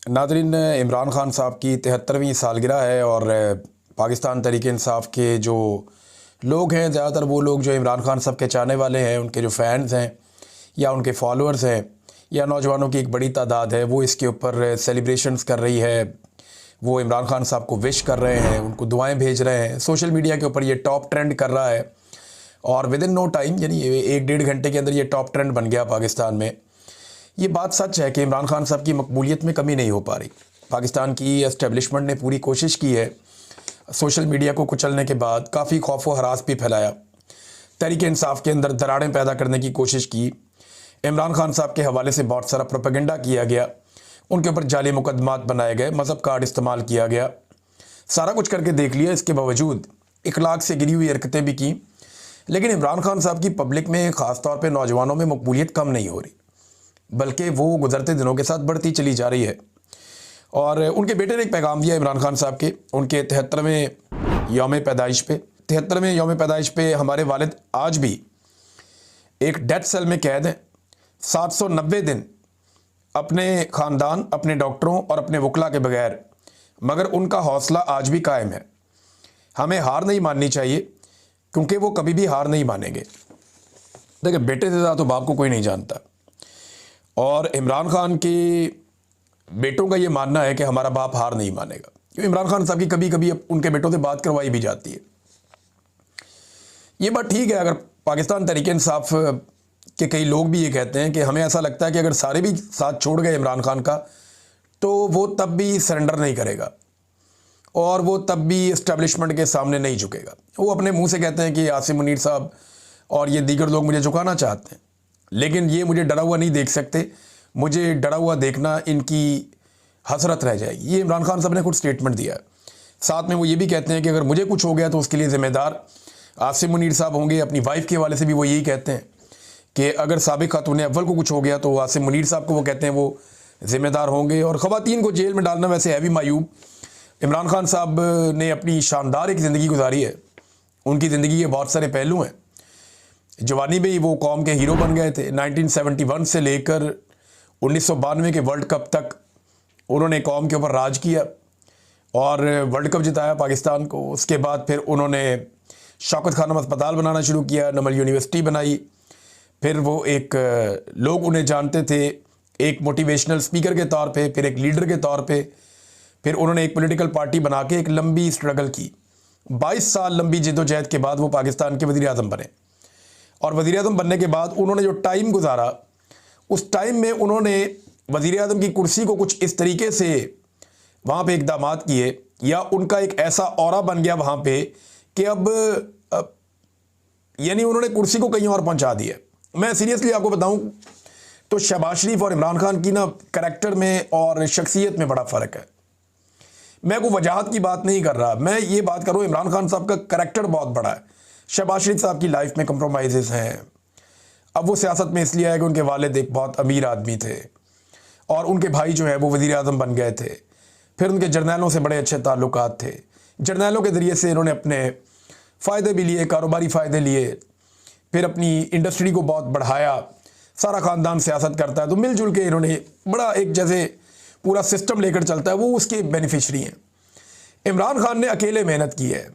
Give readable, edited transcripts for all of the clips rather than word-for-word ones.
Nadreen, Imran Khan साहब की 73वीं सालगिरह है और पाकिस्तान तहरीक इंसाफ के जो लोग हैं, ज़्यादातर वो लोग जो इमरान खान साहब के चाहने वाले हैं, उनके जो फ़ैन्स हैं या उनके फॉलोअर्स हैं या नौजवानों की एक बड़ी तादाद है, वो इसके ऊपर सेलिब्रेशंस कर रही है। वो इमरान खान साहब को विश कर रहे हैं, उनको दुआएं भेज रहे हैं। सोशल मीडिया के ऊपर ये टॉप ट्रेंड कर रहा है और विद इन नो टाइम, यानी 1-1.5 घंटे के अंदर ये टॉप ट्रेंड बन गया पाकिस्तान में। ये बात सच है कि इमरान खान साहब की मकबूलियत में कमी नहीं हो पा रही। पाकिस्तान की एस्टेब्लिशमेंट ने पूरी कोशिश की है सोशल मीडिया को कुचलने के बाद, काफ़ी खौफ व हरास भी फैलाया, तहरीक इंसाफ के अंदर दरारें पैदा करने की कोशिश की। इमरान खान साहब के हवाले से बहुत सारा प्रोपेगेंडा किया गया, उनके ऊपर जाली मुकदमात बनाए गए, मज़हब कार्ड इस्तेमाल किया गया, सारा कुछ करके देख लिया। इसके बावजूद इखलाक से गिरी हुई हरकतें भी की, लेकिन इमरान खान साहब की पब्लिक में, ख़ास तौर पे नौजवानों में मकबूलियत कम नहीं हो रही, बल्कि वो गुजरते दिनों के साथ बढ़ती चली जा रही है। और उनके बेटे ने एक पैगाम दिया इमरान खान साहब के, उनके 73वें यौम पैदाइश पे। 73वें यौम पैदाइश पे हमारे वालिद आज भी एक डेथ सेल में कैद हैं, 790 दिन अपने ख़ानदान, अपने डॉक्टरों और अपने वकला के बगैर, मगर उनका हौसला आज भी कायम है। हमें हार नहीं माननी चाहिए, क्योंकि वो कभी भी हार नहीं मानेंगे। देखिए, बेटे से ज़्यादा तो बाप को कोई नहीं जानता, और इमरान खान के बेटों का ये मानना है कि हमारा बाप हार नहीं मानेगा, क्योंकि इमरान खान साहब की कभी कभी उनके बेटों से बात करवाई भी जाती है। ये बात ठीक है। अगर पाकिस्तान तहरीक इंसाफ के कई लोग भी ये कहते हैं कि हमें ऐसा लगता है कि अगर सारे भी साथ छोड़ गए इमरान खान का, तो वो तब भी सरेंडर नहीं करेगा और वो तब भी इस्टेब्लिशमेंट के सामने नहीं झुकेगा। वो अपने मुंह से कहते हैं कि आसिम मुनीर साहब और ये दीगर लोग मुझे झुकाना चाहते हैं, लेकिन ये मुझे डरा हुआ नहीं देख सकते। मुझे डरा हुआ देखना इनकी हसरत रह जाएगी। ये इमरान खान साहब ने खुद स्टेटमेंट दिया है। साथ में वो ये भी कहते हैं कि अगर मुझे कुछ हो गया तो उसके लिए ज़िम्मेदार आसिम मुनीर साहब होंगे। अपनी वाइफ के हवाले से भी वो यही कहते हैं कि अगर साबिक खातून अव्वल को कुछ हो गया तो आसिम मुनीर साहब को वो कहते हैं वो ज़िम्मेदार होंगे। और ख़वातीन को जेल में डालना वैसे है भी मायूब। इमरान खान साहब ने अपनी शानदार एक ज़िंदगी गुजारी है, उनकी ज़िंदगी के बहुत सारे पहलू हैं। जवानी में ही वो कौम के हीरो बन गए थे। 1971 से लेकर 1992 के वर्ल्ड कप तक उन्होंने कौम के ऊपर राज किया और वर्ल्ड कप जिताया पाकिस्तान को। उसके बाद फिर उन्होंने शौकत खानम अस्पताल बनाना शुरू किया, नमल यूनिवर्सिटी बनाई। फिर वो एक, लोग उन्हें जानते थे एक मोटिवेशनल स्पीकर के तौर पे, फिर एक लीडर के तौर पे। फिर उन्होंने एक पॉलिटिकल पार्टी बना के एक लंबी स्ट्रगल की। 22 साल लंबी जिद्दोजहद के बाद वो पाकिस्तान के वज़ीर आज़म बने, और वज़ीर आज़म बनने के बाद उन्होंने जो टाइम गुजारा, उस टाइम में उन्होंने वज़ीर आज़म की कुर्सी को कुछ इस तरीके से वहाँ पे इक़दामात किए, या उनका एक ऐसा ऑरा बन गया वहाँ पे कि अब यानी उन्होंने कुर्सी को कहीं और पहुँचा दिया। मैं सीरियसली आपको बताऊँ तो शहबाज शरीफ और इमरान खान की ना करैक्टर में और शख्सियत में बड़ा फ़र्क है। मैं कोई वजाहत की बात नहीं कर रहा, मैं ये बात कर रहा हूँ इमरान खान साहब का करैक्टर बहुत बड़ा है। शहबाज शरीफ साहब की लाइफ में कंप्रोमाइज़ हैं। अब वो सियासत में इसलिए आए कि उनके वालिद एक बहुत अमीर आदमी थे और उनके भाई जो है वो वज़ीर आज़म बन गए थे। फिर उनके जर्नैलों से बड़े अच्छे ताल्लुकात थे। जर्नैलों के ज़रिए से इन्होंने अपने फ़ायदे भी लिए, कारोबारी फ़ायदे लिए, फिर अपनी इंडस्ट्री को बहुत बढ़ाया। सारा ख़ानदान सियासत करता है, तो मिलजुल के इन्होंने बड़ा एक जैसे पूरा सिस्टम लेकर चलता है, वो उसके बेनिफिशरी हैं। इमरान खान ने अकेले मेहनत की है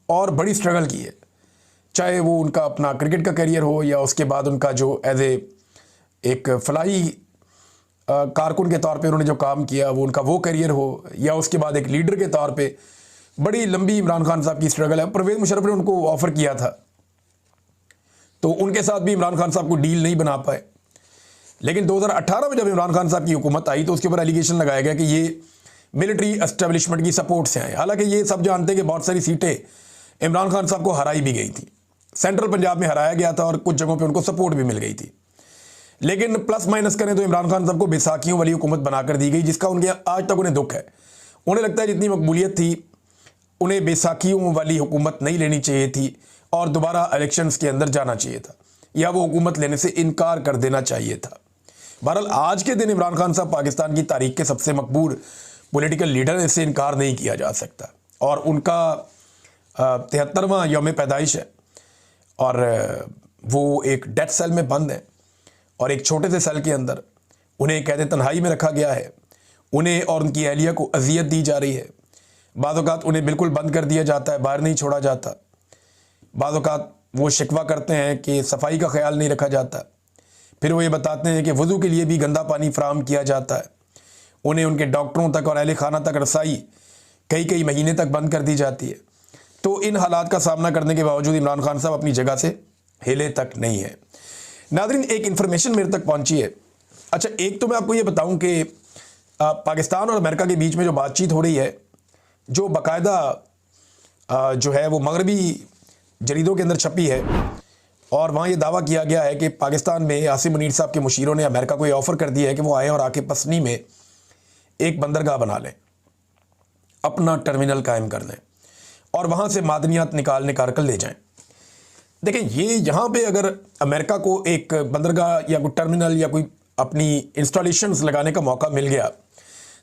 और बड़ी स्ट्रगल की है, चाहे वो उनका अपना क्रिकेट का करियर हो या उसके बाद उनका जो एज एक फलाही कारकुन के तौर पे उन्होंने जो काम किया वो उनका वो करियर हो, या उसके बाद एक लीडर के तौर पे बड़ी लंबी इमरान खान साहब की स्ट्रगल है। परवेज़ मुशर्रफ ने उनको ऑफ़र किया था, तो उनके साथ भी इमरान खान साहब को डील नहीं बना पाए। लेकिन 2018 में जब इमरान खान साहब की हुकूमत आई तो उसके ऊपर एलिगेशन लगाया गया कि ये मिलिट्री एस्टेब्लिशमेंट की सपोर्ट से आए। हालांकि ये सब जानते हैं कि बहुत सारी सीटें इमरान खान साहब को हराई भी गई थी। सेंट्रल पंजाब में हराया गया था और कुछ जगहों पे उनको सपोर्ट भी मिल गई थी। लेकिन प्लस माइनस करें तो इमरान खान साहब को बैसाखियों वाली हुकूमत बनाकर दी गई, जिसका उनके आज तक उन्हें दुख है। उन्हें लगता है जितनी मकबूलियत थी, उन्हें बैसाखियों वाली हुकूमत नहीं लेनी चाहिए थी और दोबारा इलेक्शंस के अंदर जाना चाहिए था, या वो हुकूमत लेने से इनकार कर देना चाहिए था। बहरहाल आज के दिन इमरान खान साहब पाकिस्तान की तारीख के सबसे मकबूल पॉलिटिकल लीडर, इससे इनकार नहीं किया जा सकता। और उनका 73वां यौम पैदाइश है और वो एक डेथ सेल में बंद है, और एक छोटे से सेल के अंदर उन्हें कैद तन्हाई में रखा गया है। उन्हें और उनकी अहलिया को अजियत दी जा रही है। बाज़ औक़ात उन्हें बिल्कुल बंद कर दिया जाता है, बाहर नहीं छोड़ा जाता। बाज़ औक़ात वो शिकवा करते हैं कि सफाई का ख्याल नहीं रखा जाता। फिर वो ये बताते हैं कि वज़ू के लिए भी गंदा पानी फ़राहम किया जाता है। उन्हें उनके डॉक्टरों तक और अहले खाना तक रसाई कई कई महीने तक बंद कर दी जाती है। तो इन हालात का सामना करने के बावजूद इमरान खान साहब अपनी जगह से हिले तक नहीं है। नाज़रीन, एक इन्फॉर्मेशन मेरे तक पहुंची है। अच्छा, एक तो मैं आपको ये बताऊं कि पाकिस्तान और अमेरिका के बीच में जो बातचीत हो रही है, जो बाकायदा जो है वो मगरबी जरीदों के अंदर छपी है, और वहाँ ये दावा किया गया है कि पाकिस्तान में आसिम मुनीर साहब के मुशीरों ने अमेरिका को ये ऑफ़र कर दिया है कि वो आए और आके पसनी में एक बंदरगाह बना लें, अपना टर्मिनल कायम कर लें और वहाँ से मादनियात निकाल कर ले जाएं। देखें, ये यहाँ पे अगर अमेरिका को एक बंदरगाह या कोई टर्मिनल या कोई अपनी इंस्टॉलेशंस लगाने का मौका मिल गया,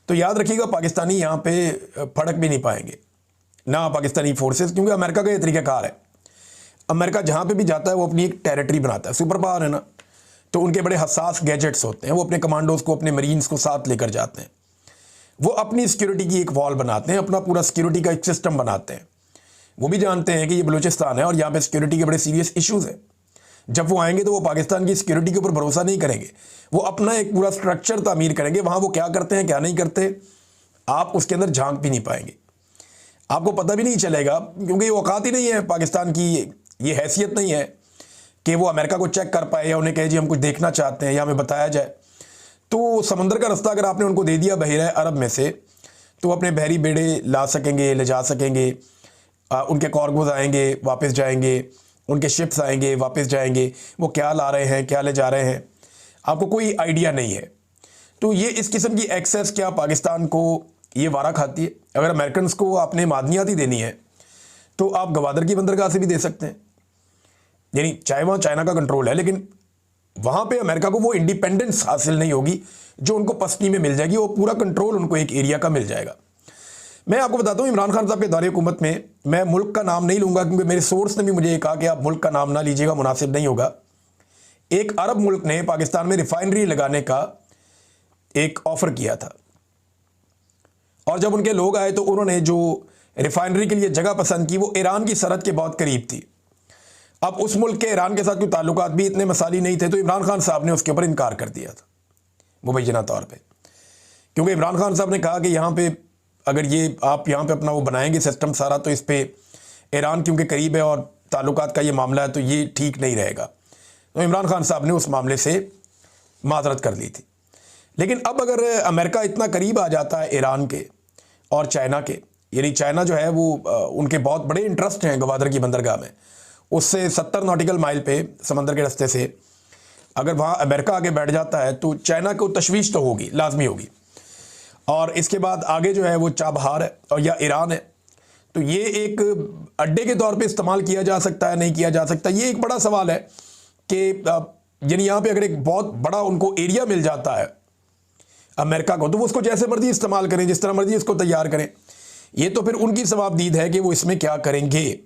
तो याद रखिएगा पाकिस्तानी यहाँ पे फड़क भी नहीं पाएंगे, ना पाकिस्तानी फोर्सेस, क्योंकि अमेरिका का ये तरीक़ाकार है। अमेरिका जहाँ पे भी जाता है वो अपनी एक टेरिटरी बनाता है, सुपर पावर है ना, तो उनके बड़े हसास गैजेट्स होते हैं। वो अपने कमांडोज को, अपने मरीन्स को साथ लेकर जाते हैं। वो अपनी सिक्योरिटी की एक वॉल बनाते हैं, अपना पूरा सिक्योरिटी का एक सिस्टम बनाते हैं। वो भी जानते हैं कि ये बलूचिस्तान है और यहाँ पे सिक्योरिटी के बड़े सीरियस इश्यूज़ हैं। जब वो आएंगे तो वो पाकिस्तान की सिक्योरिटी के ऊपर भरोसा नहीं करेंगे, वो अपना एक पूरा स्ट्रक्चर तामीर करेंगे। वहाँ वो क्या करते हैं क्या नहीं करते आप उसके अंदर झांक भी नहीं पाएंगे, आपको पता भी नहीं चलेगा, क्योंकि ये औकात ही नहीं है पाकिस्तान की, ये हैसियत नहीं है कि वो अमेरिका को चेक कर पाए या उन्हें कहे जी हम कुछ देखना चाहते हैं या हमें बताया जाए। तो समंदर का रास्ता अगर आपने उनको दे दिया बहरा अरब में से, तो अपने बहरी बेड़े ला सकेंगे, ले जा सकेंगे, उनके कार्गोज आएंगे वापस जाएंगे, उनके शिप्स आएंगे वापस जाएंगे, वो क्या ला रहे हैं क्या ले जा रहे हैं आपको कोई आइडिया नहीं है। तो ये इस किस्म की एक्सेस क्या पाकिस्तान को ये वारा खाती है? अगर अमेरिकन को आपने मादनियात ही देनी है तो आप गवादर की बंदरगाह से भी दे सकते हैं, यानी चाहे वहाँ चाइना का कंट्रोल है, लेकिन वहाँ पे अमेरिका को वो इंडिपेंडेंस हासिल नहीं होगी जो उनको पसनी में मिल जाएगी। वो पूरा कंट्रोल उनको एक एरिया का मिल जाएगा। मैं आपको बताता हूँ, इमरान खान साहब के दौरे हुकूमत में, मैं मुल्क का नाम नहीं लूँगा क्योंकि मेरे सोर्स ने भी मुझे कहा कि आप मुल्क का नाम ना लीजिएगा, मुनासिब नहीं होगा। एक अरब मुल्क ने पाकिस्तान में रिफाइनरी लगाने का एक ऑफ़र किया था, और जब उनके लोग आए तो उन्होंने जो रिफाइनरी के लिए जगह पसंद की वो ईरान की सरहद के बहुत करीब थी। अब उस मुल्क के ईरान के साथ कोई ताल्लुकात भी इतने मसाली नहीं थे, तो इमरान खान साहब ने उसके ऊपर इनकार कर दिया था मुबैना तौर पे, क्योंकि इमरान खान साहब ने कहा कि यहाँ पे अगर ये आप यहाँ पे अपना वो बनाएंगे सिस्टम सारा, तो इस पे ईरान क्योंकि करीब है और ताल्लुकात का ये मामला है, तो ये ठीक नहीं रहेगा। तो इमरान खान साहब ने उस मामले से माजरत कर ली थी। लेकिन अब अगर अमेरिका इतना करीब आ जाता है ईरान के और चाइना के, यानी चाइना जो है वो उनके बहुत बड़े इंटरेस्ट हैं गवादर की बंदरगाह में, उससे 70 नॉटिकल माइल पे समंदर के रास्ते से अगर वहाँ अमेरिका आगे बैठ जाता है तो चाइना को तशवीश तो होगी, लाजमी होगी। और इसके बाद आगे जो है वो चाबहार है और या ईरान है, तो ये एक अड्डे के तौर पे इस्तेमाल किया जा सकता है नहीं किया जा सकता, ये एक बड़ा सवाल है कि यानी यहाँ पे अगर एक बहुत बड़ा उनको एरिया मिल जाता है अमेरिका को, तो वो उसको जैसे मर्जी इस्तेमाल करें, जिस तरह मर्जी इसको तैयार करें। ये तो फिर उनकी सवाबदीद है कि वो इसमें क्या करेंगे।